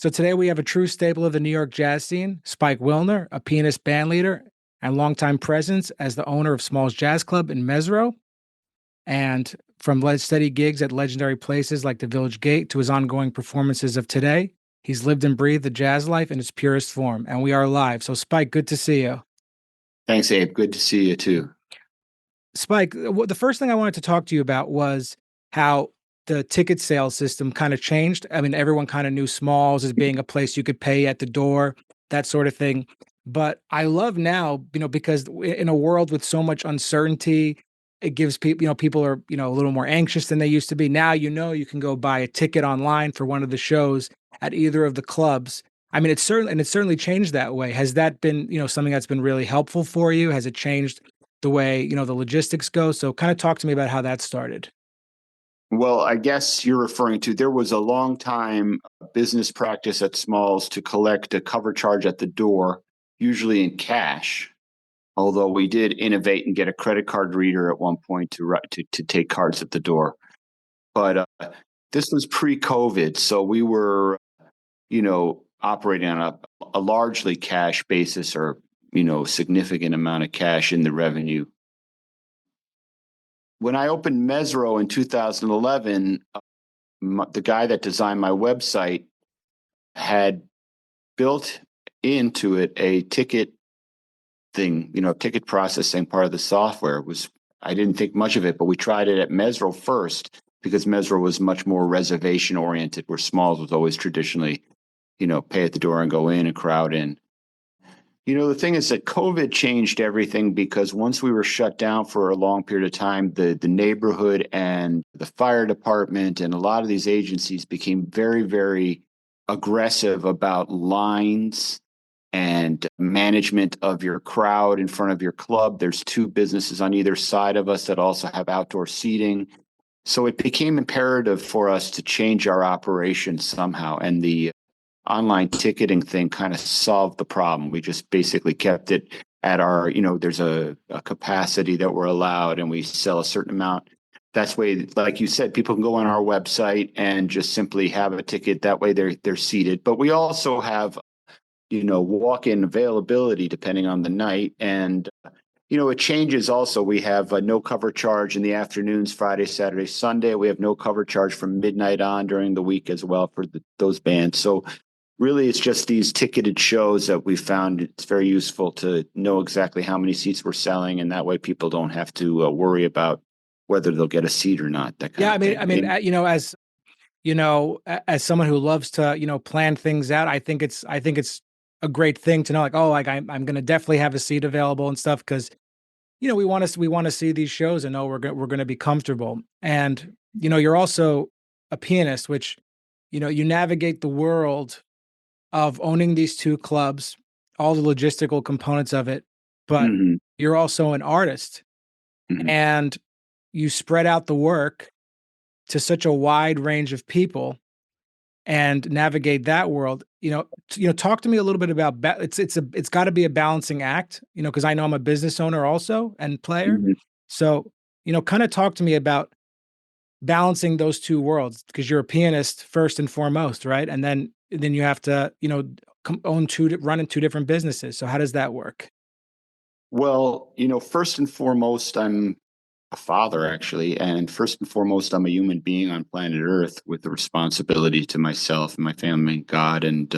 So today we have a true staple of the New York jazz scene, Spike Wilner, a pianist, bandleader, and longtime presence as the owner of Small's Jazz Club in Mezzrow. And from steady gigs at legendary places like the Village Gate to his ongoing performances of today, he's lived and breathed the jazz life in its purest form. And we are live. So, Spike, good to see you. Thanks, Abe. Good to see you too. Spike, the first thing I wanted to talk to you about was how the ticket sales system kind of changed. I mean, everyone kind of knew Smalls as being a place you could pay at the door, that sort of thing. But I love now, because in a world with so much uncertainty, it gives people, people are, a little more anxious than they used to be. Now, you can go buy a ticket online for one of the shows at either of the clubs. I mean, it's certainly changed that way. Has that been, something that's been really helpful for you? Has it changed the way, the logistics go? So kind of talk to me about how that started. Well, I guess you're referring to there was a long time business practice at Smalls to collect a cover charge at the door, usually in cash. Although we did innovate and get a credit card reader at one point to take cards at the door. But this was pre-COVID, so we were, operating on a largely cash basis or, significant amount of cash in the revenue. When I opened Mezzrow in 2011, the guy that designed my website had built into it a ticket thing, ticket processing part of the software. I didn't think much of it, but we tried it at Mezzrow first because Mezzrow was much more reservation oriented, where Smalls was always traditionally, pay at the door and go in and crowd in. The thing is that COVID changed everything because once we were shut down for a long period of time, the neighborhood and the fire department and a lot of these agencies became very, very aggressive about lines and management of your crowd in front of your club. There's two businesses on either side of us that also have outdoor seating. So it became imperative for us to change our operations somehow. And the online ticketing thing kind of solved the problem. We just basically kept it at our, there's a capacity that we're allowed and we sell a certain amount. That's way, like you said, people can go on our website and just simply have a ticket. That way they're seated. But we also have, walk-in availability depending on the night. And, it changes also. We have a no cover charge in the afternoons, Friday, Saturday, Sunday. We have no cover charge from midnight on during the week as well for those bands. So really, it's just these ticketed shows that we found it's very useful to know exactly how many seats we're selling, and that way people don't have to worry about whether they'll get a seat or not. That kind of thing. As someone who loves to, plan things out, I think it's a great thing to know, like, oh, like I'm going to definitely have a seat available and stuff because, we want to see these shows and know we're going to be comfortable. And you're also a pianist, which you navigate the world of owning these two clubs, all the logistical components of it, but you're also an artist and you spread out the work to such a wide range of people and navigate that world. Talk to me a little bit about it's got to be a balancing act, because I know I'm a business owner also and player. So, kind of talk to me about balancing those two worlds, because you're a pianist first and foremost, right? And then you have to, run in two different businesses. So how does that work? Well, first and foremost, I'm a father, actually. And first and foremost, I'm a human being on planet Earth with a responsibility to myself and my family and God. And,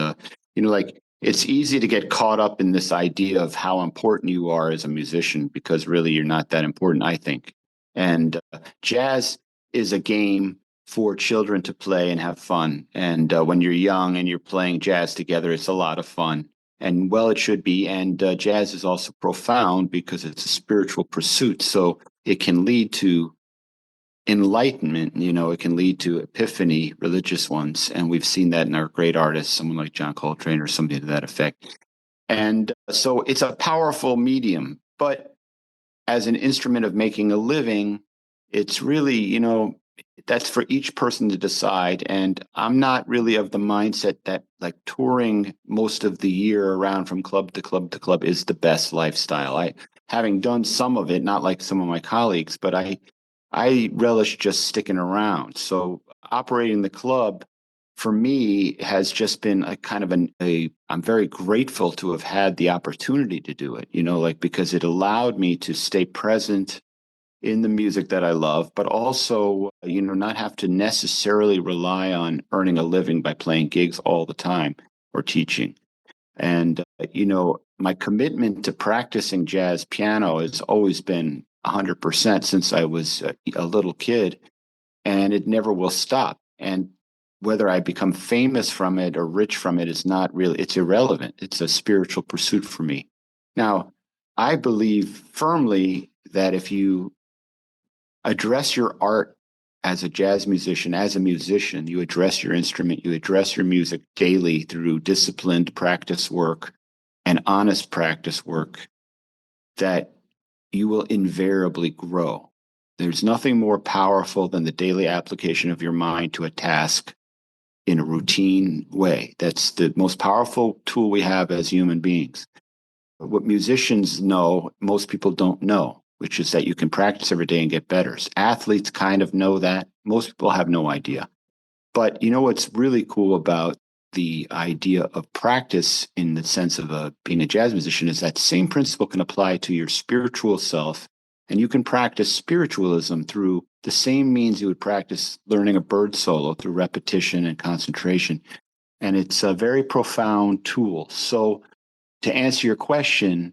it's easy to get caught up in this idea of how important you are as a musician, because really you're not that important, I think. And jazz is a game for children to play and have fun. And when you're young and you're playing jazz together, it's a lot of fun. And well, it should be. And jazz is also profound because it's a spiritual pursuit. So it can lead to enlightenment, it can lead to epiphany, religious ones. And we've seen that in our great artists, someone like John Coltrane or somebody to that effect. And so it's a powerful medium. But as an instrument of making a living, it's really, that's for each person to decide. And I'm not really of the mindset that like touring most of the year around from club to club to club is the best lifestyle. Having done some of it, not like some of my colleagues, but I relish just sticking around. So operating the club for me has just been a kind of I'm very grateful to have had the opportunity to do it, like because it allowed me to stay present in the music that I love, but also, not have to necessarily rely on earning a living by playing gigs all the time or teaching. And, my commitment to practicing jazz piano has always been 100% since I was a little kid, and it never will stop. And whether I become famous from it or rich from it is not really, it's irrelevant. It's a spiritual pursuit for me. Now, I believe firmly that if you address your art as a jazz musician, as a musician, you address your instrument, you address your music daily through disciplined practice work and honest practice work, that you will invariably grow. There's nothing more powerful than the daily application of your mind to a task in a routine way. That's the most powerful tool we have as human beings. What musicians know, most people don't know, which is that you can practice every day and get better. Athletes kind of know that. Most people have no idea. But what's really cool about the idea of practice in the sense of being a jazz musician is that same principle can apply to your spiritual self. And you can practice spiritualism through the same means you would practice learning a bird solo, through repetition and concentration. And it's a very profound tool. So to answer your question,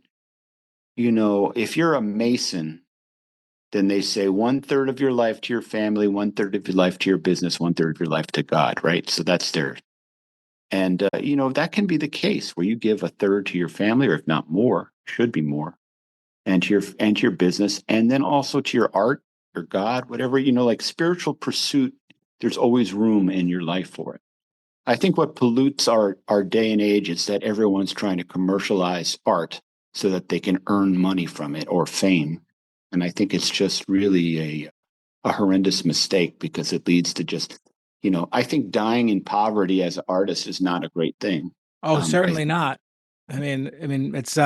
if you're a Mason, then they say 1/3 of your life to your family, 1/3 of your life to your business, 1/3 of your life to God, right? So that's there. And, that can be the case where you give 1/3 to your family, or if not more, should be more, and to your business, and then also to your art or God, whatever, like spiritual pursuit, there's always room in your life for it. I think what pollutes our day and age is that everyone's trying to commercialize art so that they can earn money from it or fame. And I think it's just really a horrendous mistake, because it leads to just, I think dying in poverty as an artist is not a great thing. Oh, I certainly not. I mean, it's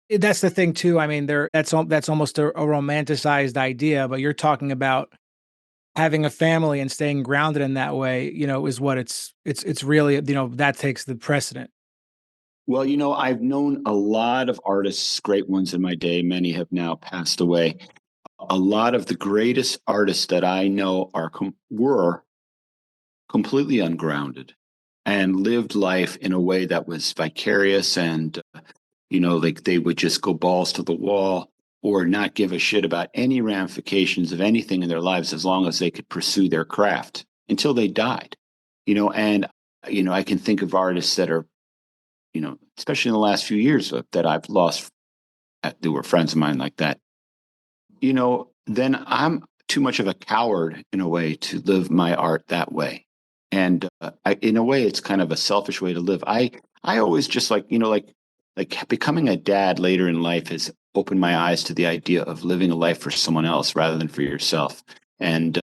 that's the thing too. I mean, that's almost a romanticized idea, but you're talking about having a family and staying grounded in that way, is what it's really, that takes the precedent. Well, I've known a lot of artists, great ones in my day. Many have now passed away. A lot of the greatest artists that I know were completely ungrounded and lived life in a way that was vicarious, and like they would just go balls to the wall or not give a shit about any ramifications of anything in their lives, as long as they could pursue their craft until they died. And I can think of artists that are, especially in the last few years, that I've lost, that were friends of mine like that. Then I'm too much of a coward in a way to live my art that way. And in a way, it's kind of a selfish way to live. I always just like becoming a dad later in life has opened my eyes to the idea of living a life for someone else rather than for yourself. And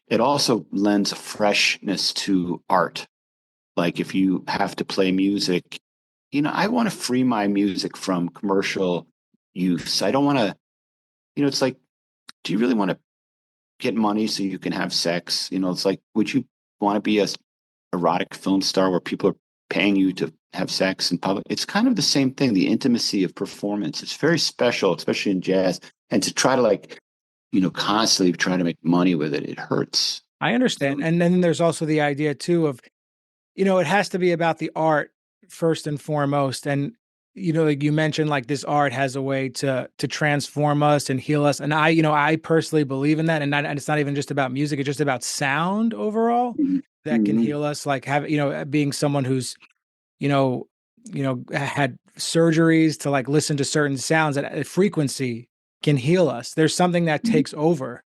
it also lends a freshness to art. Like if you have to play music, I want to free my music from commercial use. I don't want to, it's like, do you really want to get money so you can have sex? It's like, would you want to be a erotic film star where people are paying you to have sex in public? It's kind of the same thing, the intimacy of performance. It's very special, especially in jazz. And to try to constantly try to make money with it, it hurts. I understand. And then there's also the idea too of, it has to be about the art first and foremost. And, like you mentioned, like this art has a way to transform us and heal us. And I personally believe in that. And it's not even just about music, it's just about sound overall that can Mm-hmm. heal us. Like being someone who's, you know, had surgeries to like listen to certain sounds at a frequency can heal us. There's something that takes over.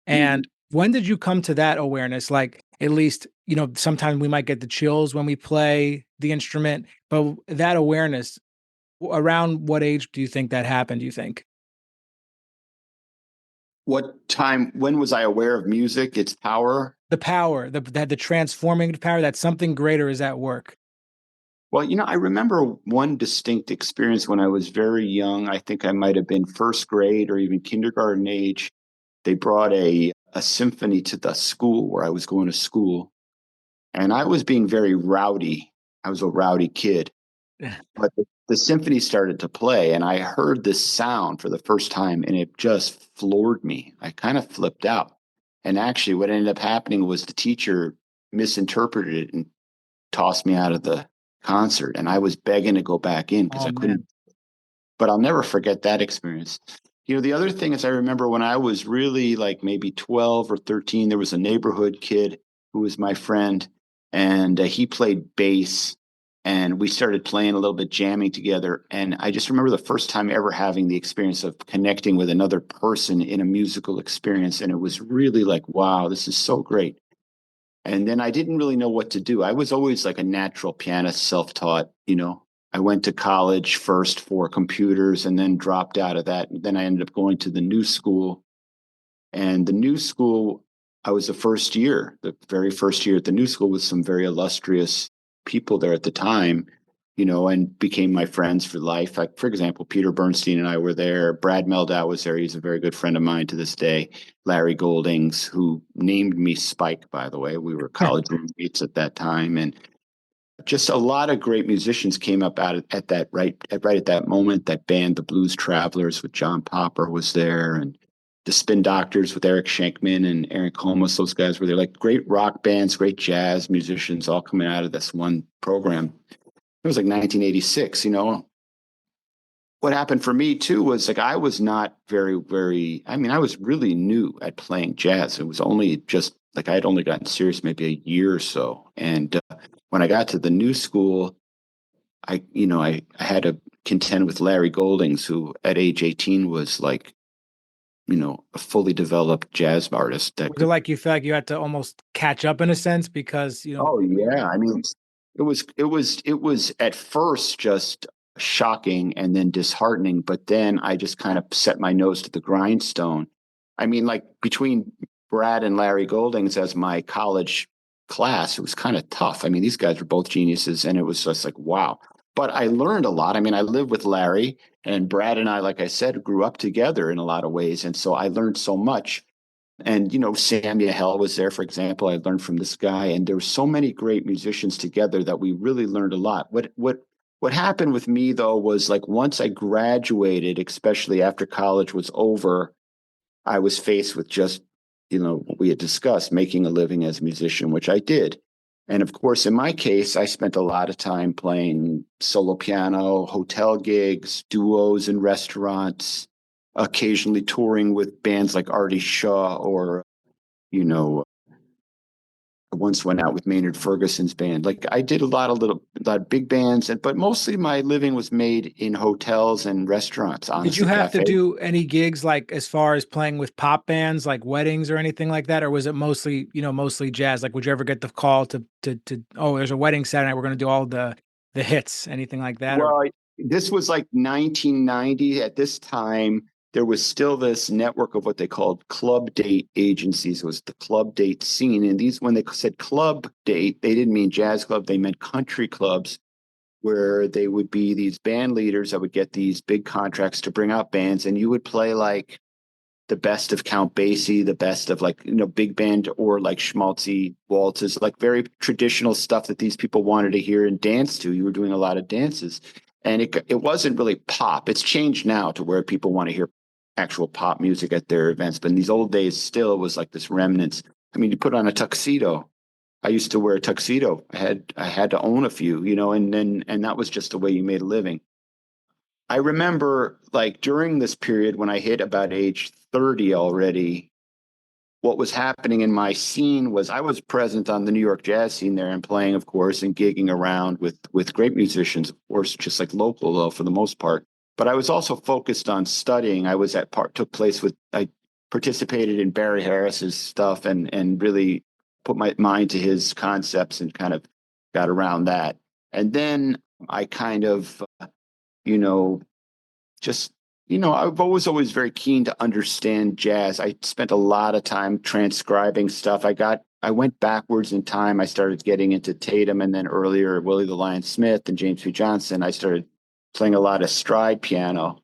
And when did you come to that awareness? Like, at least, sometimes we might get the chills when we play the instrument, but that awareness, around what age do you think that happened, do you think? When was I aware of music, its power? The power, the transforming power that something greater is at work. Well, I remember one distinct experience when I was very young. I think I might have been first grade or even kindergarten age. They brought a symphony to the school where I was going to school. and I was being very rowdy. I was a rowdy kid, but the symphony started to play, and I heard this sound for the first time, and it just floored me. I kind of flipped out. And actually, what ended up happening was the teacher misinterpreted it and tossed me out of the concert. And I was begging to go back in because Oh I couldn't. man. But I'll never forget that experience. The other thing is, I remember when I was really like maybe 12 or 13, there was a neighborhood kid who was my friend, and he played bass. And we started playing a little bit, jamming together. And I just remember the first time ever having the experience of connecting with another person in a musical experience. And it was really like, wow, this is so great. And then I didn't really know what to do. I was always like a natural pianist, self-taught. I went to college first for computers and then dropped out of that. And then I ended up going to the new school. And the new school, I was the very first year at the new school with some very illustrious people there at the time, and became my friends for life. Like, for example, Peter Bernstein and I were there. Brad Meldau was there. He's a very good friend of mine to this day. Larry Goldings, who named me Spike, by the way. We were college roommates at that time. And just a lot of great musicians came up at that right at that moment. That band, the Blues Travelers, with John Popper was there, and the Spin Doctors with Eric Schenkman and Aaron Comas. Those guys were there. Like great rock bands, great jazz musicians, all coming out of this one program. It was like 1986. What happened for me too was like I was not very. I mean, I was really new at playing jazz. It was only just like I had only gotten serious maybe a year or so, and when I got to the new school, I had to contend with Larry Goldings, who at age 18 was like, a fully developed jazz artist that Was it could. like you felt like you had to almost catch up in a sense because, Oh yeah, I mean, it was at first just shocking and then disheartening, but then I just kind of set my nose to the grindstone. I mean, like between Brad and Larry Goldings as my college class, it was kind of tough. I mean, these guys were both geniuses, and it was just like, wow. But I learned a lot. I mean, I lived with Larry, and Brad and I, like I said, grew up together in a lot of ways. And so I learned so much. And Samuel Hell was there, for example. I learned from this guy, and there were so many great musicians together that we really learned a lot. What happened with me though was like once I graduated, especially after college was over, I was faced with just what we had discussed, making a living as a musician, which I did. And of course, in my case, I spent a lot of time playing solo piano, hotel gigs, duos in restaurants, occasionally touring with bands like Artie Shaw, or you know, I once went out with Maynard Ferguson's band. Like I did a lot of big bands, but mostly my living was made in hotels and restaurants, did you honestly, have to cafes. do any gigs like as far as playing with pop bands, like weddings or anything like that? Or was it mostly, mostly jazz? Like, would you ever get the call oh, there's a wedding Saturday night, we're going to do all the hits, anything like that? Or Well, this was like 1990. At this time, there was still this network of what they called club date agencies. It was the club date scene. And when they said club date, they didn't mean jazz club, they meant country clubs, where they would be these band leaders that would get these big contracts to bring out bands. And you would play like the best of Count Basie, the best of like big band or like schmaltzy waltzes, like very traditional stuff that these people wanted to hear and dance to. You were doing a lot of dances, and it wasn't really pop. It's changed now to where people want to hear actual pop music at their events, but in these old days, still it was like this remnants. I mean, you put on a tuxedo. I used to wear a tuxedo. I had to own a few, and that was just the way you made a living. I remember like during this period when I hit about age 30 already, what was happening in my scene was I was present on the New York jazz scene there and playing, of course, and gigging around with great musicians, of course, just like local though for the most part. But I was also focused on studying. I was at part took place with I participated in Barry Harris's stuff and really put my mind to his concepts and kind of got around that. And then I kind of you know just I've always very keen to understand jazz. I spent a lot of time transcribing stuff. I went backwards in time. I started getting into Tatum, and then earlier Willie the Lion Smith and James P. Johnson. I started playing a lot of stride piano,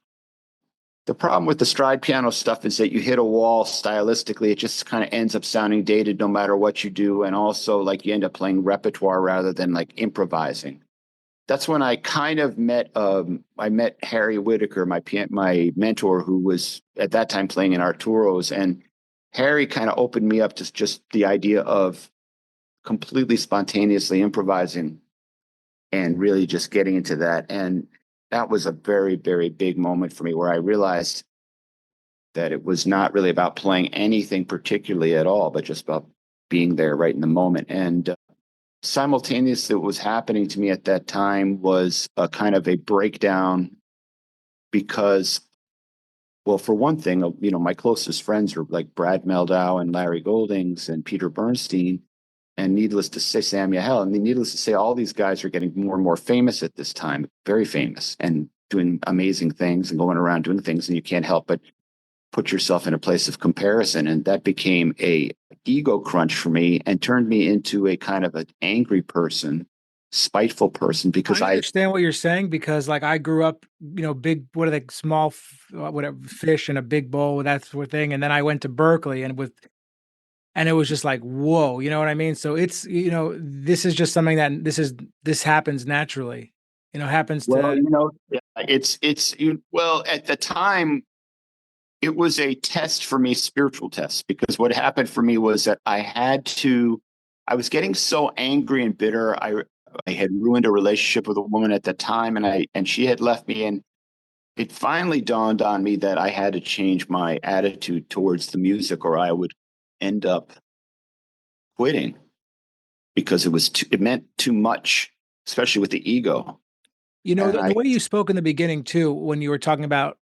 The problem with the stride piano stuff is that you hit a wall stylistically. It just kind of ends up sounding dated no matter what you do. And also, like, you end up playing repertoire rather than like improvising. That's when I kind of met I met Harry Whitaker, my mentor, who was at that time playing in Arturo's, and Harry kind of opened me up to just the idea of completely spontaneously improvising and really just getting into that. And that was a very, very big moment for me where I realized that it was not really about playing anything particularly at all, but just about being there right in the moment. And simultaneously, what was happening to me at that time was a kind of a breakdown because, well, for one thing, my closest friends are like Brad Meldau and Larry Goldings and Peter Bernstein, and needless to say, Sam Yahel. And needless to say, all these guys are getting more and more famous at this time, very famous, and doing amazing things and going around doing things, and you can't help but put yourself in a place of comparison. And that became a ego crunch for me and turned me into a kind of an angry person, spiteful person, because I understand what you're saying because, like, I grew up, big, what are they, small, whatever, fish in a big bowl, that sort of thing. And then I went to Berkeley and it was just like, whoa, you know what I mean? So it's, this is just something that this happens naturally, happens well, to, well, at the time, it was a test for me, spiritual test, because what happened for me was that I was getting so angry and bitter. I had ruined a relationship with a woman at the time, and she had left me. And it finally dawned on me that I had to change my attitude towards the music, or I would end up quitting because it meant too much, especially with the ego. And the way you spoke in the beginning too, when you were talking about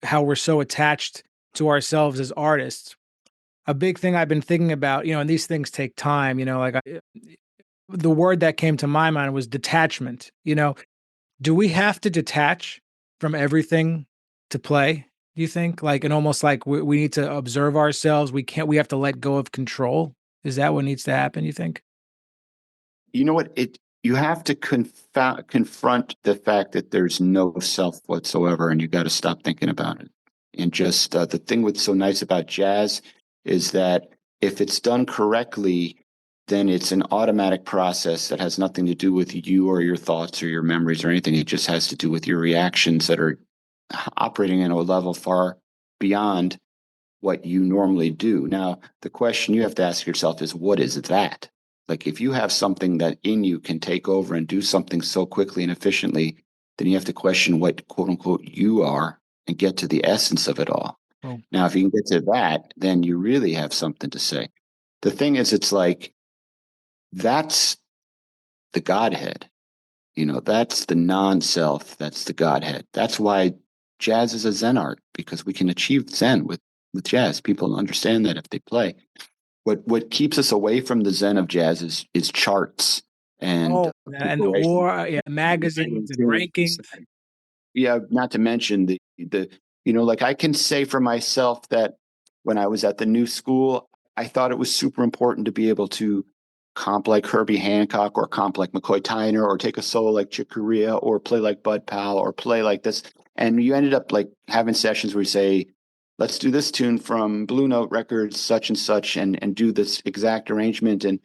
how we're so attached to ourselves as artists. A big thing I've been thinking about, and these things take time, like the word that came to my mind was detachment. Do we have to detach from everything to play? Do you think like, and almost like we need to observe ourselves? We have to let go of control. Is that what needs to happen? You think? you know what you have to confront the fact that there's no self whatsoever, and you got to stop thinking about it. And just the thing what's so nice about jazz is that if it's done correctly, then it's an automatic process that has nothing to do with you or your thoughts or your memories or anything. It just has to do with your reactions that are operating in a level far beyond what you normally do. Now, the question you have to ask yourself is, what is that? Like, if you have something that in you can take over and do something so quickly and efficiently, then you have to question what, quote unquote, you are and get to the essence of it all. Oh. Now, if you can get to that, then you really have something to say. The thing is, it's like, that's the Godhead. That's the non-self. That's the Godhead. That's why jazz is a Zen art, because we can achieve Zen with jazz. People understand that if they play. What keeps us away from the Zen of jazz is charts and And yeah, magazines and rankings. Yeah, not to mention like, I can say for myself that when I was at the new school, I thought it was super important to be able to comp like Herbie Hancock or comp like McCoy Tyner or take a solo like Chick Corea or play like Bud Powell or play like this. And you ended up like having sessions where you say, let's do this tune from Blue Note Records, such and such, and do this exact arrangement. And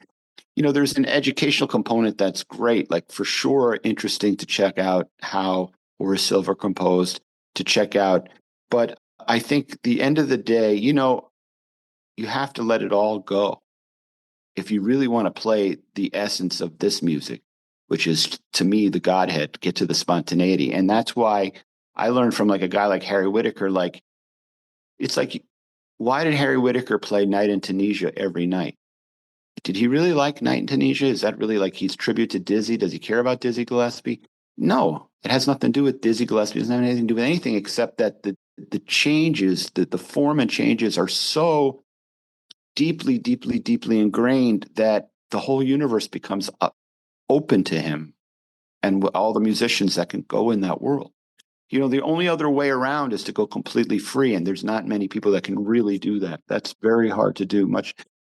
there's an educational component that's great, like for sure interesting to check out how Horace Silver composed, to check out. But I think the end of the day, you have to let it all go if you really want to play the essence of this music, which is, to me, the Godhead, get to the spontaneity. And that's why I learned from like a guy like Harry Whitaker, like, it's like, why did Harry Whitaker play Night in Tunisia every night? Did he really like Night in Tunisia? Is that really like he's tribute to Dizzy? Does he care about Dizzy Gillespie? No, it has nothing to do with Dizzy Gillespie. It doesn't have anything to do with anything except that the changes, the form and changes are so deeply, deeply, deeply ingrained that the whole universe becomes open to him and all the musicians that can go in that world. The only other way around is to go completely free, and there's not many people that can really do that. That's very hard to do,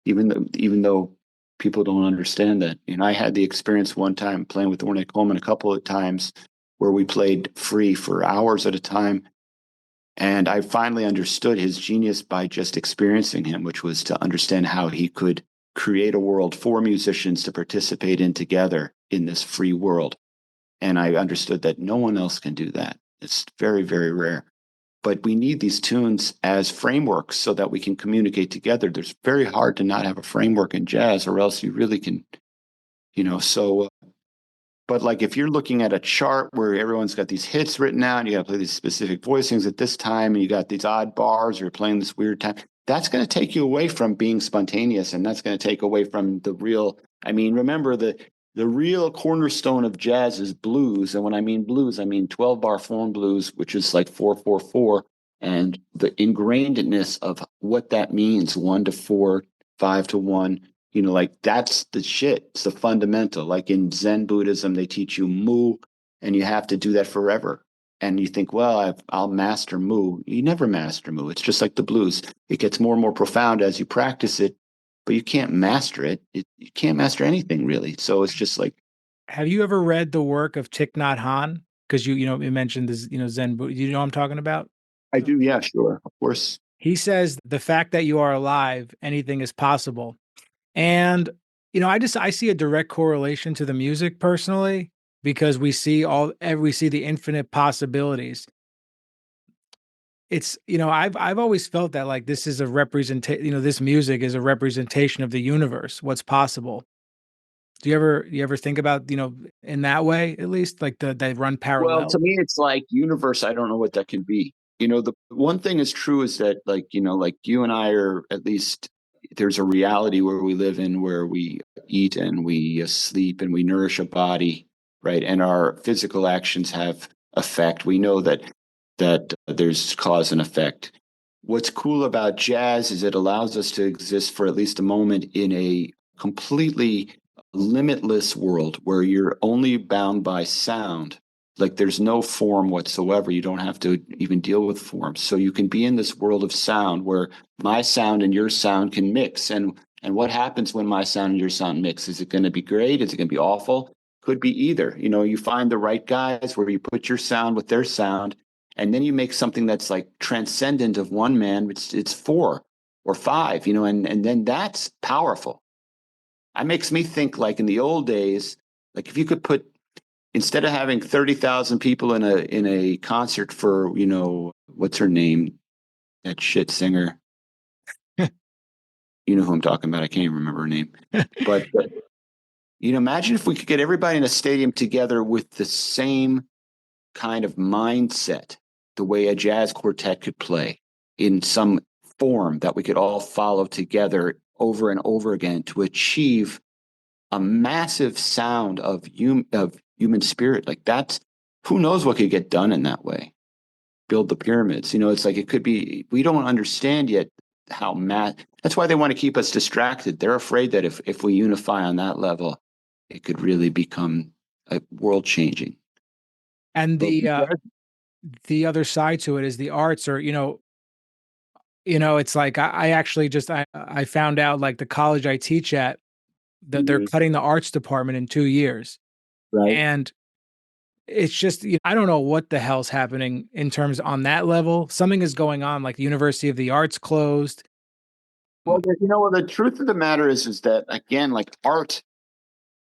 even though people don't understand that. I had the experience one time playing with Ornette Coleman a couple of times where we played free for hours at a time. And I finally understood his genius by just experiencing him, which was to understand how he could create a world for musicians to participate in together in this free world. And I understood that no one else can do that. It's very, very rare. But we need these tunes as frameworks so that we can communicate together. There's very hard to not have a framework in jazz, or else you really can, but like if you're looking at a chart where everyone's got these hits written out, and you got to play these specific voicings at this time, and you got these odd bars, or you're playing this weird time, that's going to take you away from being spontaneous, and that's going to take away from the real. I mean, remember the real cornerstone of jazz is blues, and when I mean blues, I mean 12-bar form blues, which is like 4/4/4, and the ingrainedness of what that means, 1/4, 5/1. Like that's the shit. It's the fundamental. Like in Zen Buddhism, they teach you mu, and you have to do that forever. And you think, well, I'll master mu. You never master mu. It's just like the blues. It gets more and more profound as you practice it, but you can't master it. You can't master anything really. So it's just like, Have you ever read the work of Thich Nhat Hanh? Because you mentioned this, Zen Buddha. You know what I'm talking about? I do, yeah, sure, of course. He says the fact that you are alive, anything is possible. And I see a direct correlation to the music personally, because we see the infinite possibilities. It's I've always felt that like this is a representation, this music is a representation of the universe, what's possible. Do you ever think about, in that way, at least, like they run Well, to parallel? me, it's like universe. I don't know what that can be. The one thing is true is that, like, like you and I are at least, there's a reality where we live in, where we eat and we sleep and we nourish a body, right? And our physical actions have effect. We know that there's cause and effect. What's cool about jazz is it allows us to exist for at least a moment in a completely limitless world where you're only bound by sound. Like there's no form whatsoever. You don't have to even deal with forms. So you can be in this world of sound where my sound and your sound can mix. And what happens when my sound and your sound mix? Is it going to be great? Is it going to be awful? Could be either. You find the right guys where you put your sound with their sound, and then you make something that's like transcendent of one man. It's four or five, and then that's powerful. That makes me think, like in the old days, like if you could put, instead of having 30,000 people in a concert for, what's her name? That shit singer. You know who I'm talking about. I can't even remember her name. But imagine if we could get everybody in a stadium together with the same kind of mindset, the way a jazz quartet could play in some form that we could all follow together over and over again to achieve a massive sound of human spirit. Like that's, who knows what could get done in that way. Build the pyramids. It's like, it could be, we don't understand yet how that's why they want to keep us distracted. They're afraid that if we unify on that level, it could really become a world changing. And But the other side to it is the arts are, it's like I actually just I found out, like, the college I teach at, that they're Mhm. cutting the arts department in 2 years. Right. And it's just, I don't know what the hell's happening in terms on that level. Something is going on, like the University of the Arts closed. Well, the truth of the matter is that, again, like art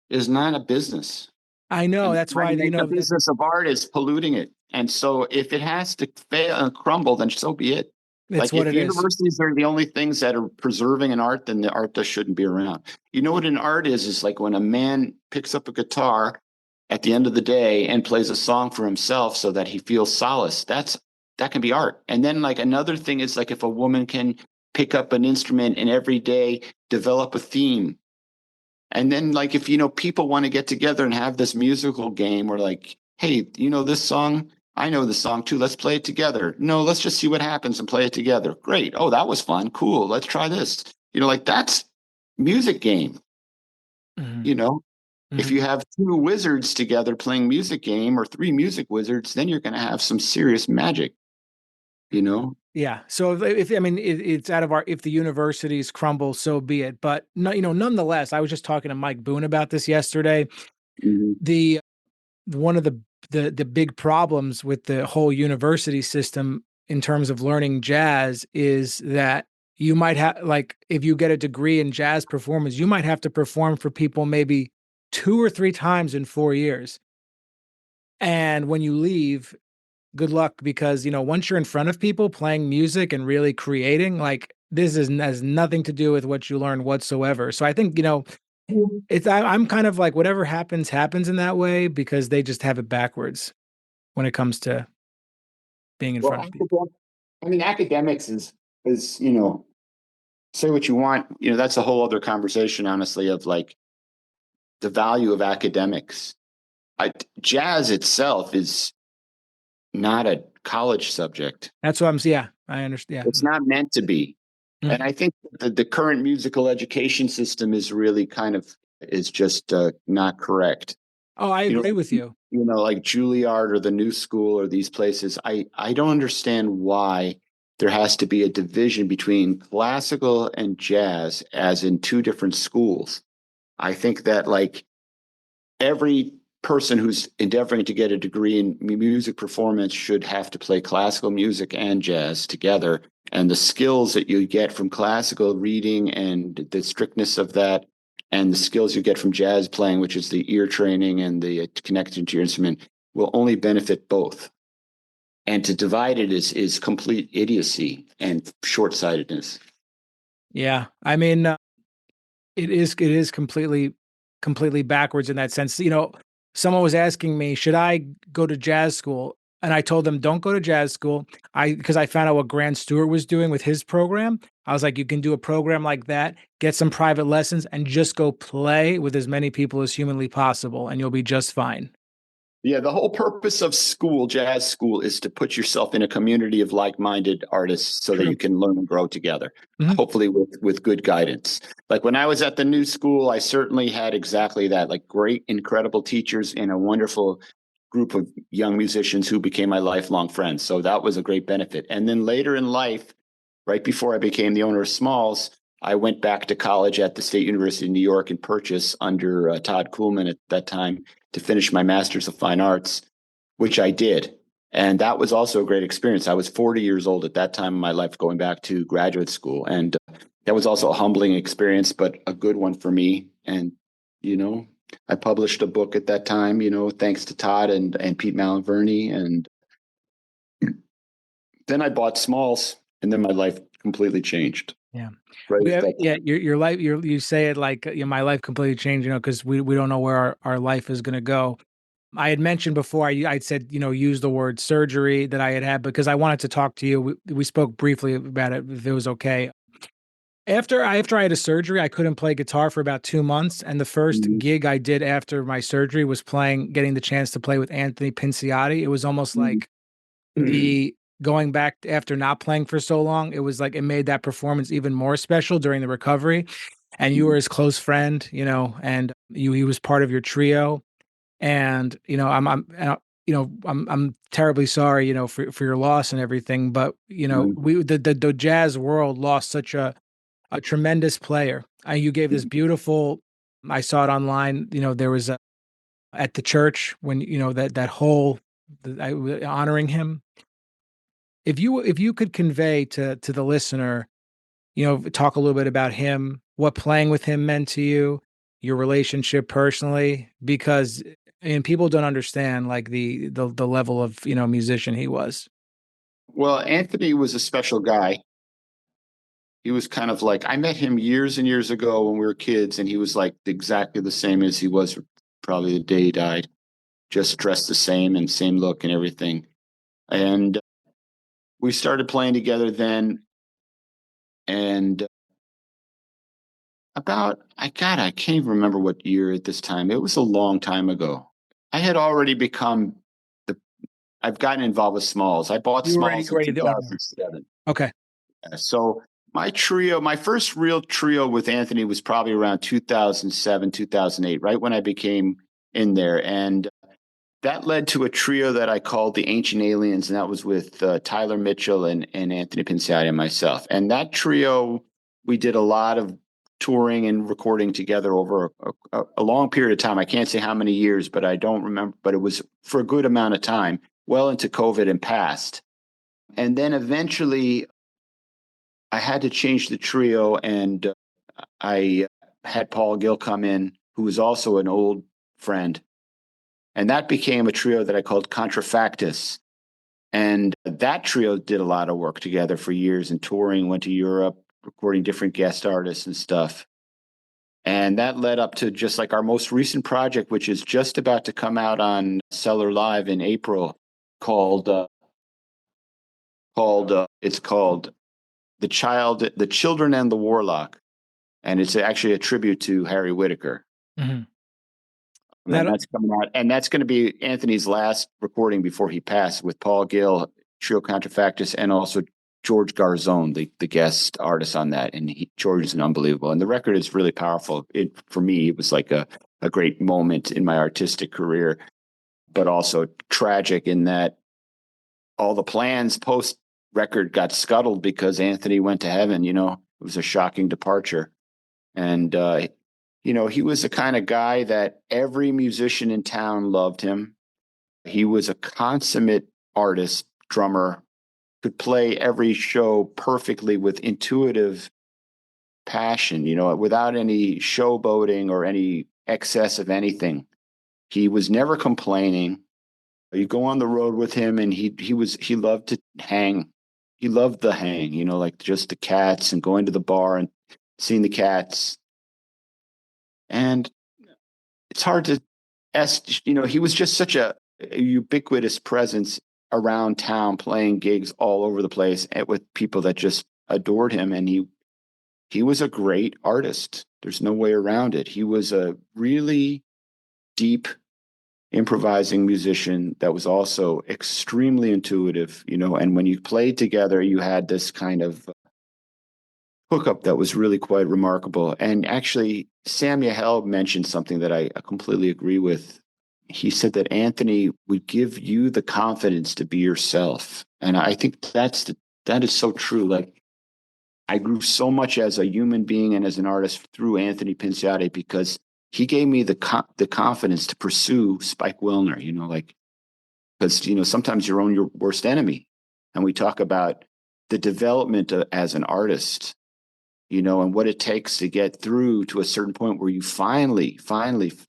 is not a business. I know, And that's trying why, to make a business of art is polluting it. And so if it has to fail and crumble, then so be it. it's Like what if it is. universities are the only things that are preserving an art, then the art just shouldn't be around. You know what an art is like when a man picks up a guitar at the end of the day and plays a song for himself so that he feels solace. That can be art. And then like another thing is like if a woman can pick up an instrument and every day develop a theme. And then, like, if people want to get together and have this musical game, where like, hey, this song, I know this song too. Let's play it together. No, let's just see what happens and play it together. Great. Oh, that was fun. Cool. Let's try this. Like that's music game. Mhm, You know, if mhm. you have two wizards together playing music game, or three music wizards, then you're going to have some serious magic. You know. Yeah. So if I mean, it's out of our, if the universities crumble, so be it. But no, nonetheless, I was just talking to Mike Boone about this yesterday. Mhm. The one of the big problems with the whole university system in terms of learning jazz is that you might have, like, if you get a degree in jazz performance, you might have to perform for people maybe 2 or 3 times in 4 years. And when you leave, good luck because, once you're in front of people playing music and really creating, like, this has nothing to do with what you learn whatsoever. So I think, I'm kind of like whatever happens, happens in that way because they just have it backwards when it comes to being in Well, front of people. I mean, academics is say what you want. That's a whole other conversation, honestly, of like the value of academics. Jazz itself is not a college subject. That's what yeah, I understand. It's not meant to be. Yeah. And Mhm. I think the current musical education system is really is just not correct. Oh, I agree with you. Like Juilliard or the New School or these places. I don't understand why there has to be a division between classical and jazz as in two different schools. I think that like every person who's endeavoring to get a degree in music performance should have to play classical music and jazz together. And the skills that you get from classical reading and the strictness of that, and the skills you get from jazz playing, which is the ear training and the connection to your instrument, will only benefit both. And to divide it is complete idiocy and short-sightedness. Yeah. I mean, it is completely backwards in that sense. Someone was asking me, should I go to jazz school? And I told them, don't go to jazz school. Because I found out what Grant Stewart was doing with his program. I was like, you can do a program like that, get some private lessons, and just go play with as many people as humanly possible, and you'll be just fine. Yeah, the whole purpose of school, jazz school, is to put yourself in a community of like-minded artists so that True. you can learn and grow together, Mhm. hopefully with good guidance. Like when I was at the new school, I certainly had exactly that, like great, incredible teachers and a wonderful group of young musicians who became my lifelong friends. So that was a great benefit. And then later in life, right before I became the owner of Smalls, I went back to college at the State University of New York in Purchase under Todd Kuhlman at that time to finish my Master's of Fine Arts, which I did. And that was also a great experience. I was 40 years old at that time in my life going back to graduate school. And that was also a humbling experience, but a good one for me. And, I published a book at that time, thanks to Todd and Pete Malaverne. And then I bought Smalls, and then my life completely changed. Yeah. Right. Yeah. Your life, you say it like, my life completely changed, because we don't know where our life is going to go. I had mentioned before, I'd said, use the word surgery that I had because I wanted to talk to you. We spoke briefly about it, if it was okay. After I had a surgery, I couldn't play guitar for about 2 months. And the first Mhm. gig I did after my surgery was getting the chance to play with Anthony Pinciati. It was almost Mhm. like the going back after not playing for so long. It was like it made that performance even more special during the recovery. And you were his close friend, and he was part of your trio. And I'm terribly sorry, for your loss and everything. But Mhm. the jazz world lost such a tremendous player. You gave this beautiful. I saw it online. There was at the church when that whole honoring him. If you could convey to the listener, talk a little bit about him, what playing with him meant to you, your relationship personally, because and people don't understand like the level of musician he was. Well, Anthony was a special guy. He was kind of like I met him years and years ago when we were kids, and he was like exactly the same as he was probably the day he died, just dressed the same and same look and everything. And we started playing together then, and I can't even remember what year at this time. It was a long time ago. I had already become the. I've gotten involved with Smalls. I bought You Smalls in already the owner. 2007. Okay. So my first real trio with Anthony was probably around 2007, 2008, right when I became in there. And that led to a trio that I called the Ancient Aliens, and that was with Tyler Mitchell and Anthony Pinciati and myself. And that trio, we did a lot of touring and recording together over a long period of time. I can't say how many years, but I don't remember, but it was for a good amount of time, well into COVID and past. And then eventually I had to change the trio, and I had Paul Gill come in, who was also an old friend. And that became a trio that I called Contrafactus. And that trio did a lot of work together for years and touring, went to Europe, recording different guest artists and stuff. And that led up to just like our most recent project, which is just about to come out on Cellar Live in April, called it's called The Children and the Warlock, and it's actually a tribute to Harry Whitaker. Mhm. And That that's coming out, and that's going to be Anthony's last recording before he passed, with Paul Gill, Trio Contrafactus, and also George Garzone, the guest artist on that. And George is an unbelievable, and the record is really powerful. For me, it was like a great moment in my artistic career, but also tragic in that all the plans post record got scuttled because Anthony went to heaven. It was a shocking departure. And he was the kind of guy that every musician in town loved him. He was a consummate artist, drummer, could play every show perfectly with intuitive passion, without any showboating or any excess of anything. He was never complaining. You go on the road with him, and he loved to hang. He loved the hang, like just the cats and going to the bar and seeing the cats. And it's hard to he was just such a ubiquitous presence around town, playing gigs all over the place with people that just adored him. And he was a great artist. There's no way around it. He was a really deep improvising musician that was also extremely intuitive, and when you played together, you had this kind of hookup that was really quite remarkable. And actually, Sam Yahel mentioned something that I completely agree with. He said that Anthony would give you the confidence to be yourself. And I think that is so true. Like, I grew so much as a human being and as an artist through Anthony Pinciati, because he gave me the confidence to pursue Spike Wilner, because, sometimes you're your worst enemy. And we talk about the development as an artist, and what it takes to get through to a certain point where you finally find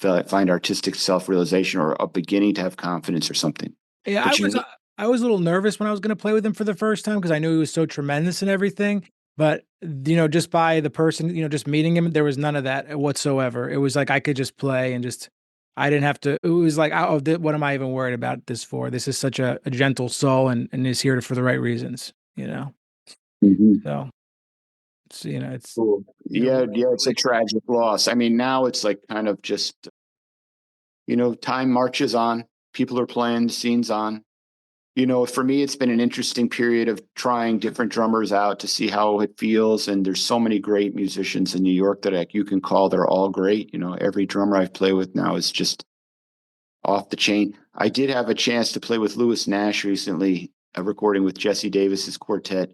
artistic self-realization, or a beginning to have confidence or something. Yeah, But you, I was a little nervous when I was going to play with him for the first time because I knew he was so tremendous and everything. But just by the person, just meeting him, there was none of that whatsoever. It was like I could just play and just I didn't have to. It was like, oh, what am I even worried about this for? This is such a gentle soul and is here for the right reasons. Mhm. So it's Cool. Yeah, it's a tragic loss. I mean, now it's like kind of just, time marches on. People are playing, the scene's on. For me, it's been an interesting period of trying different drummers out to see how it feels. And there's so many great musicians in New York that you can call. They're all great. Every drummer I've played with now is just off the chain. I did have a chance to play with Lewis Nash recently, a recording with Jesse Davis's quartet.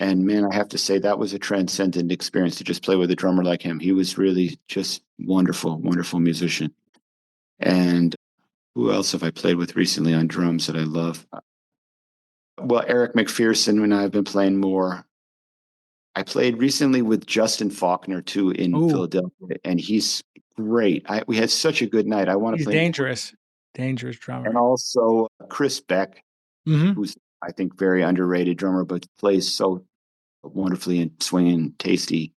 And man, I have to say that was a transcendent experience to just play with a drummer like him. He was really just wonderful, wonderful musician. And who else have I played with recently on drums that I love? Well, Eric McPherson and I have been playing more. I played recently with Justin Faulkner too in oh, Philadelphia, and he's great. We had such a good night. I want to he's play more. dangerous And drummer. also Chris Beck, Hmm. who's I think very underrated drummer, but plays so wonderfully and swinging, tasty.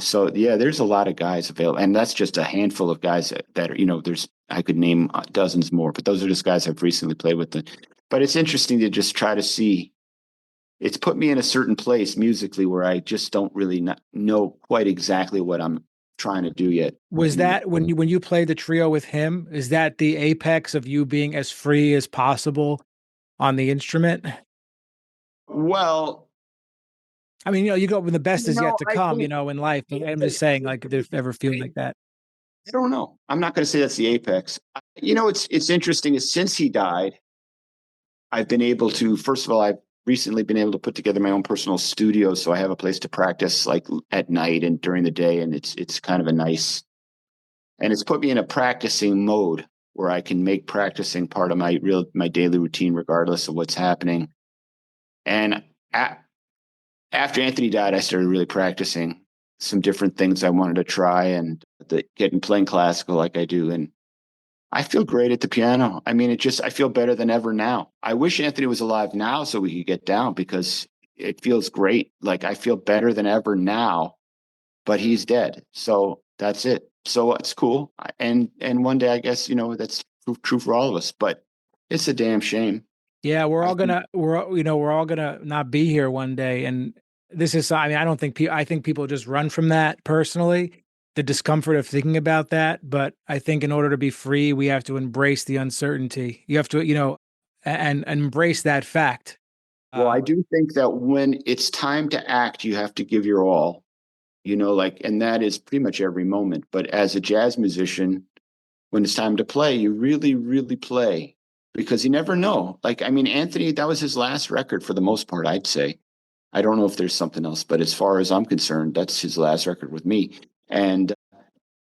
So yeah, there's a lot of guys available, and that's just a handful of guys that are. There's I could name dozens more, but those are just guys I've recently played with. But it's interesting to just try to see. It's put me in a certain place musically where I just don't really know quite exactly what I'm trying to do yet. Was that when you played the trio with him? Is that the apex of you being as free as possible on the instrument? Well, I mean, you go when the best is yet to I come, think in life. But I'm just saying, like, if you ever feel like that. I don't know. I'm not going to say that's the apex. It's interesting is since he died, I've been able to, first of all, I've recently been able to put together my own personal studio. So I have a place to practice like at night and during the day. And it's kind of and it's put me in a practicing mode where I can make practicing part of my daily routine, regardless of what's happening. And a- after Anthony died, I started really practicing some different things I wanted to try and getting playing classical like I do. And I feel great at the piano. I mean, I feel better than ever now. I wish Anthony was alive now so we could get down because it feels great. Like I feel better than ever now, but he's dead. So that's it. So it's cool. And one day, I guess, that's true for all of us, but it's a damn shame. Yeah, I think, we're all gonna not be here one day, and this is. I mean, I don't think I think people just run from that personally, the discomfort of thinking about that. But I think in order to be free, we have to embrace the uncertainty. You have to, and embrace that fact. well, Uh, I do think that when it's time to act, you have to give your all, like, and that is pretty much every moment. But as a jazz musician, when it's time to play, you really, really play because you never know. Like, I mean, Anthony, that was his last record for the most part, I'd say. I don't know if there's something else, but as far as I'm concerned, that's his last record with me. And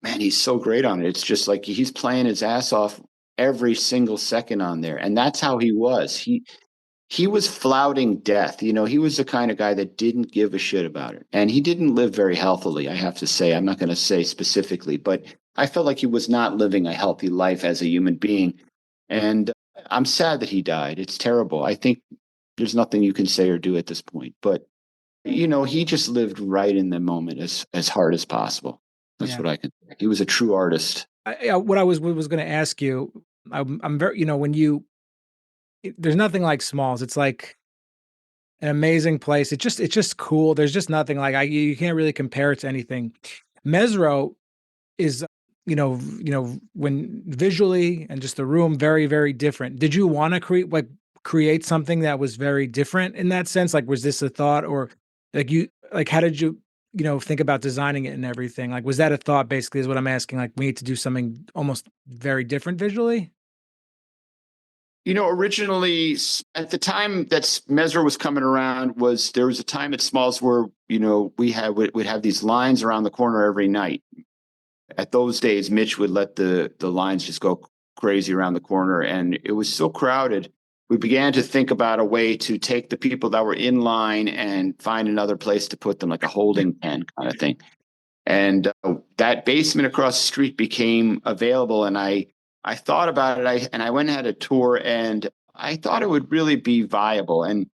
man, he's so great on it. It's just like he's playing his ass off every single second on there. And that's how he was. He was flouting death. He was the kind of guy that didn't give a shit about it. And he didn't live very healthily, I have to say. I'm not going to say specifically, but I felt like he was not living a healthy life as a human being. And I'm sad that he died. It's terrible. I think there's nothing you can say or do at this point. But, he just lived right in the moment as hard as possible. That's yeah. what I can say. He was a true artist. What I was going to ask you, I'm very, when there's nothing like Smalls. It's like an amazing place. It's just cool. There's just nothing like you can't really compare it to anything. Mezzrow is, when visually and just the room very, very different. Did you want to create something that was very different in that sense? Like, was this a thought, or how did you, think about designing it and everything? Like, was that a thought basically is what I'm asking? Like, we need to do something almost very different visually? Originally at the time that Mezzrow was coming around, there was a time at Smalls where we'd have these lines around the corner every night. At those days, Mitch would let the lines just go crazy around the corner, and it was so crowded. We began to think about a way to take the people that were in line and find another place to put them, like a holding pen kind of thing. And that basement across the street became available, and I thought about it. I went and had a tour, and I thought it would really be viable. And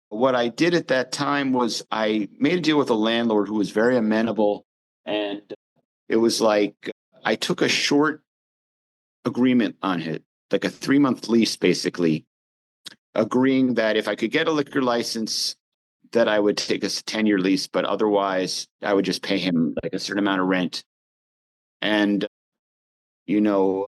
what I did at that time was I made a deal with a landlord who was very amenable, and it was like I took a short agreement on it, like a 3-month lease, basically, agreeing that if I could get a liquor license, that I would take a 10-year lease, but otherwise I would just pay him like a certain amount of rent. And, you know,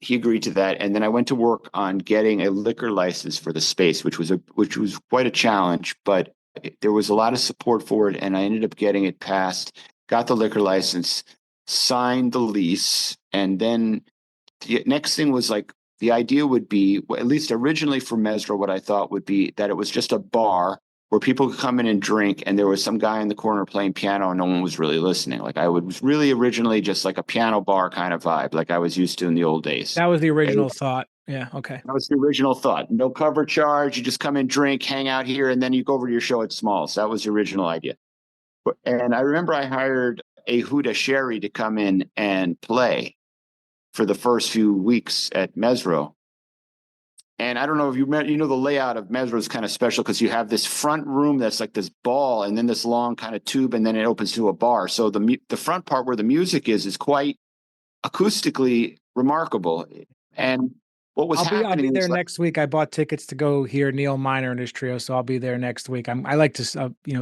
he agreed to that. And then I went to work on getting a liquor license for the space, which was quite a challenge, but there was a lot of support for it. And I ended up getting it passed, got the liquor license, signed the lease. And then the next thing was like, the idea would be, well, at least originally for Mezzrow, what I thought would be that it was just a bar where people could come in and drink, and there was some guy in the corner playing piano and no one was really listening. Like I was really originally just like a piano bar kind of vibe, like I was used to in the old days. That was the And original thought. Yeah. Okay. that was the original thought. No cover charge. You just come and drink, hang out here, and then you go over to your show at Smalls. That was the original idea. And I remember I hired a Huda Sherry to come in and play for the first few weeks at Mezzrow. And I don't know if the layout of Mezzrow is kind of special because you have this front room that's like this ball, and then this long kind of tube, and then it opens to a bar. So the front part where the music is quite acoustically remarkable. And what was I'll be happening there was like, next week. I bought tickets to go hear Neil Miner and his trio, so I'll be there next week. I like to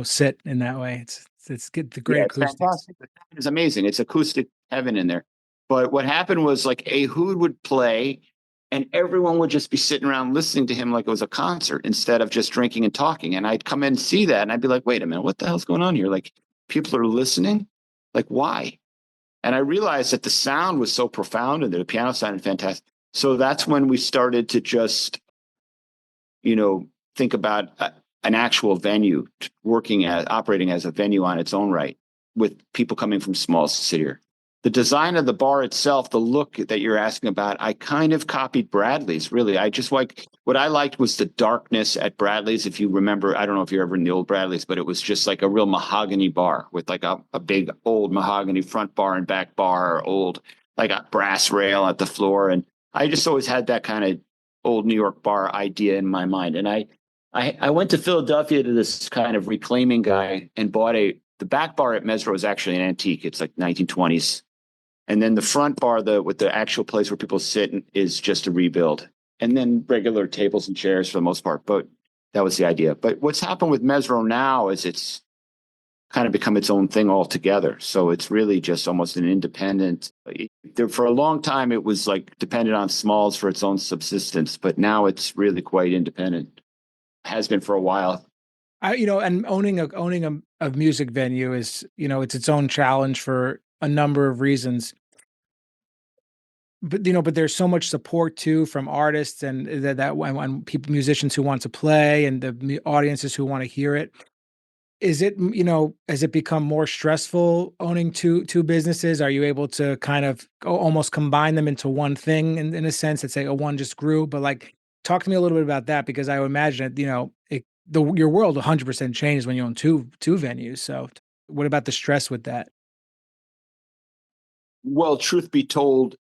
sit in that way. It's get the great yeah, it's acoustics. fantastic. It's amazing. It's acoustic heaven in there. But what happened was like Ehud would play, and everyone would just be sitting around listening to him like it was a concert instead of just drinking and talking. And I'd come in and see that, and I'd be like, wait a minute, what the hell's going on here? Like people are listening? Like why? And I realized that the sound was so profound and the piano sounded fantastic. So that's when we started to just, think about an actual venue operating as a venue on its own right with people coming from small city. the design of the bar itself, the look that you're asking about, I kind of copied Bradley's, really. I just like, what I liked was the darkness at Bradley's. If you remember, I don't know if you're ever in the old Bradley's, but it was just like a real mahogany bar with like a big old mahogany front bar and back bar, old, like a brass rail at the floor. And I just always had that kind of old New York bar idea in my mind. And I went to Philadelphia to this kind of reclaiming guy and bought the back bar at Mezzrow is actually an antique. It's like 1920s. And then the front bar, with the actual place where people sit, is just a rebuild. And then regular tables and chairs for the most part. But that was the idea. But what's happened with Mezzrow now is it's kind of become its own thing altogether. So it's really just almost an independent. For a long time, it was like dependent on Smalls for its own subsistence. But now it's really quite independent. Has been for a while. And owning a music venue is, it's its own challenge for a number of reasons. But there's so much support too from artists, and that when people, musicians who want to play, and the audiences who want to hear it. Is it, has it become more stressful owning two businesses? Are you able to kind of almost combine them into one thing in a sense that say, oh, one just grew? But like, talk to me a little bit about that, because I would imagine that, your world 100% changes when you own two venues. So what about the stress with that? Well, truth be told,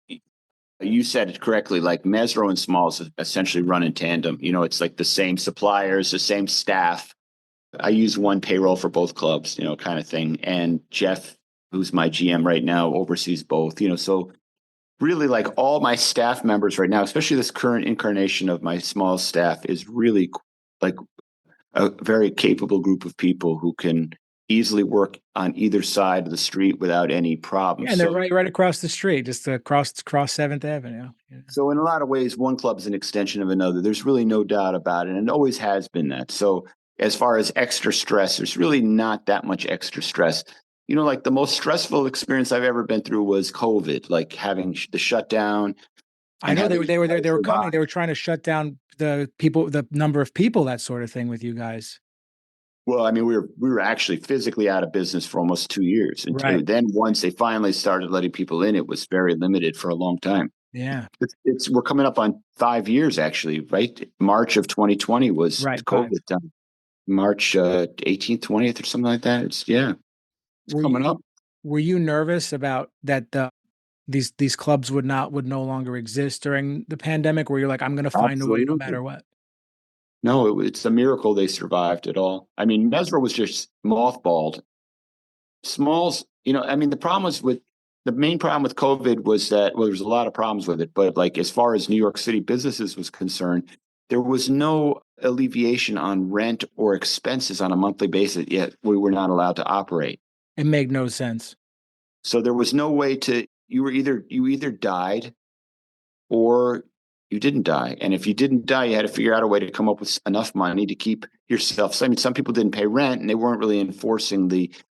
you said it correctly. Like Mezzrow and Smalls essentially run in tandem. It's like the same suppliers, the same staff. I use one payroll for both clubs, kind of thing. And Jeff, who's my GM right now, oversees both. So really, like all my staff members right now, especially this current incarnation of my small staff, is really like a very capable group of people who can easily work on either side of the street without any problems. Yeah, and they're right across the street, just across Seventh Avenue. Yeah. So in a lot of ways, one club is an extension of another. There's really no doubt about it, and it always has been that. So as far as extra stress, there's really not that much extra stress. Like the most stressful experience I've ever been through was COVID, like having the shutdown. I know they were coming. They were trying to shut down the number of people, that sort of thing, with you guys. Well, I mean, we were actually physically out of business for almost 2 years. And Right. then once they finally started letting people in, it was very limited for a long time. Yeah. We're coming up on 5 years, actually, right? March of 2020 was Right. COVID time. March 18th, 20th, or something like that. It's coming up. Were you nervous about that these clubs would no longer exist during the pandemic, where you're like, I'm going to find a way no matter what? No, it's a miracle they survived at all. I mean, Mezzrow was just mothballed. Smalls, I mean, the main problem with COVID was that, well, there's a lot of problems with it, but like as far as New York City businesses was concerned, there was no alleviation on rent or expenses on a monthly basis, yet we were not allowed to operate. It made no sense. So there was no way you either died or you didn't die. And if you didn't die, you had to figure out a way to come up with enough money to keep yourself. So, I mean, some people didn't pay rent and they weren't really enforcing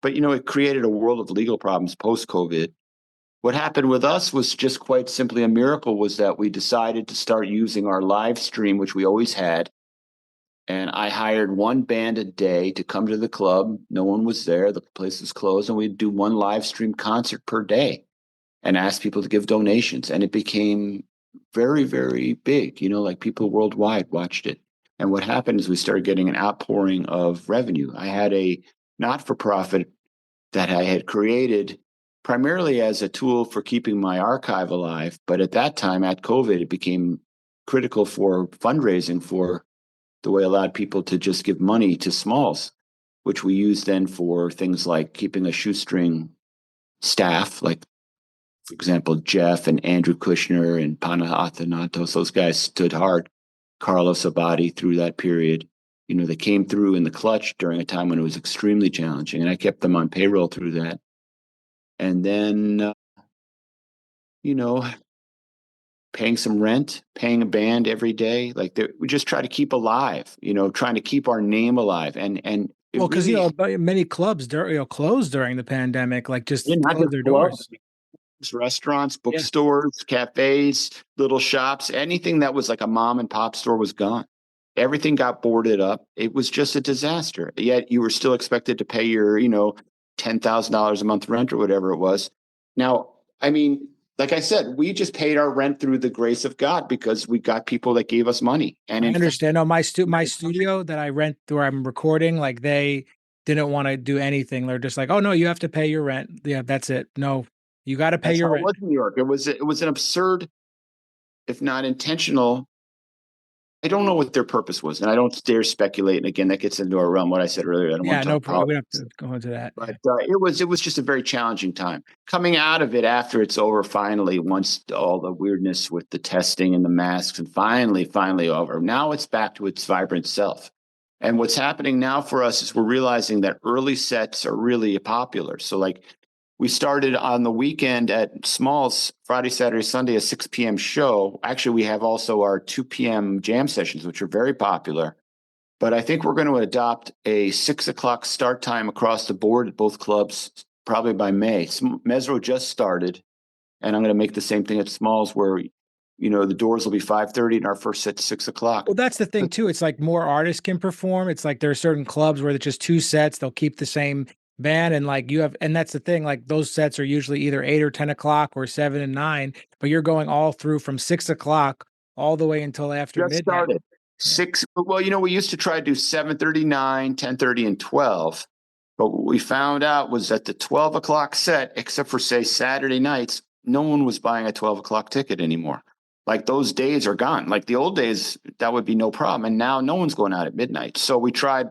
but it created a world of legal problems post-COVID. What happened with us was just quite simply a miracle, was that we decided to start using our live stream, which we always had. And I hired one band a day to come to the club. No one was there. The place was closed. And we'd do one live stream concert per day and ask people to give donations. And it became very, very big. Like people worldwide watched it. And what happened is we started getting an outpouring of revenue. I had a not-for-profit that I had created primarily as a tool for keeping my archive alive. But at that time, at COVID, it became critical for fundraising, for the way it allowed people to just give money to Smalls, which we used then for things like keeping a shoestring staff, like, for example, Jeff and Andrew Kushner and Panathanatos, those guys stood hard. Carlos Abadi through that period. They came through in the clutch during a time when it was extremely challenging, and I kept them on payroll through that. And then, paying some rent, paying a band every day. Like we just try to keep alive, trying to keep our name alive. And well, because many clubs closed during the pandemic, like just not closed just their clubs, doors. Restaurants, bookstores, cafes, little shops, anything that was like a mom and pop store was gone. Everything got boarded up. It was just a disaster. Yet you were still expected to pay your, $10,000 a month rent or whatever it was. Now, I mean, like I said, we just paid our rent through the grace of God because we got people that gave us money. And I in fact, understand. No, my studio that I rent where I'm recording, like they didn't want to do anything. They're just like, oh no, you have to pay your rent. Yeah, that's it. No, you got to pay that's your how it rent. was in New York. It was an absurd, if not intentional. I don't know what their purpose was, and I don't dare speculate. And again, that gets into our realm. What I said earlier, I don't want Yeah, to no talk problem. We politics. don't have to go into that. But Yeah. it was just a very challenging time. Coming out of it after it's over, finally, once all the weirdness with the testing and the masks, and finally over. Now it's back to its vibrant self. And what's happening now for us is we're realizing that early sets are really popular. So like we started on the weekend at Smalls, Friday, Saturday, Sunday, a 6 p.m. show. Actually, we have also our 2 p.m. jam sessions, which are very popular. But I think we're going to adopt a 6 o'clock start time across the board at both clubs, probably by May. Mezzrow just started, and I'm going to make the same thing at Smalls, where the doors will be 5:30 and our first set's 6 o'clock. Well, that's the thing too. It's like more artists can perform. It's like there are certain clubs where it's just two sets. They'll keep the same band, and like you have, and that's the thing. Like those sets are usually either 8 or 10 o'clock or 7 and 9. But you're going all through from 6 o'clock all the way until after Just midnight. started Yeah. six. Well, we used to try to do 7:30, 9, 10:30, and 12. But what we found out was that the 12 o'clock set, except for say Saturday nights, no one was buying a 12 o'clock ticket anymore. Like those days are gone. Like the old days, that would be no problem. And now no one's going out at midnight. So we tried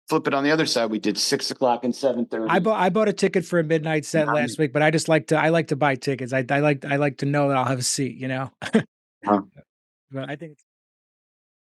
flip it on the other side. We did 6 o'clock and 7:30. I bought a ticket for a midnight set last week, but I like to buy tickets. I like to know that I'll have a seat. Huh? But I think it's